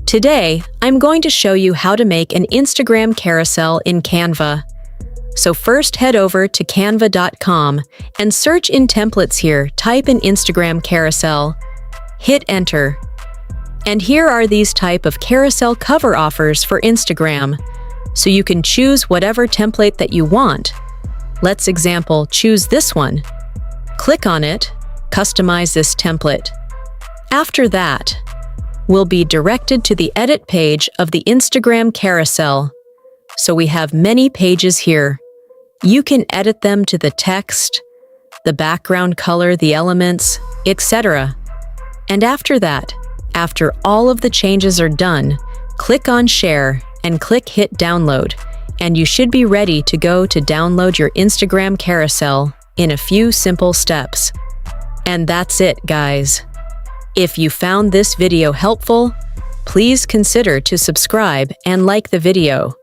Today, I'm going to show you how to make an Instagram carousel in Canva. So first head over to canva.com and search in templates here, type in Instagram carousel, hit enter. And here are these type of carousel cover offers for Instagram. So you can choose whatever template that you want. Let's example, choose this one. Click on it, customize this template. After that, we'll be directed to the edit page of the Instagram carousel. So we have many pages here. You can edit them to the text, the background color, the elements, etc. And after that, after all of the changes are done, click on Share and click Hit Download, and you should be ready to go to download your Instagram carousel in a few simple steps. And that's it, guys. If you found this video helpful, please consider to subscribe and like the video.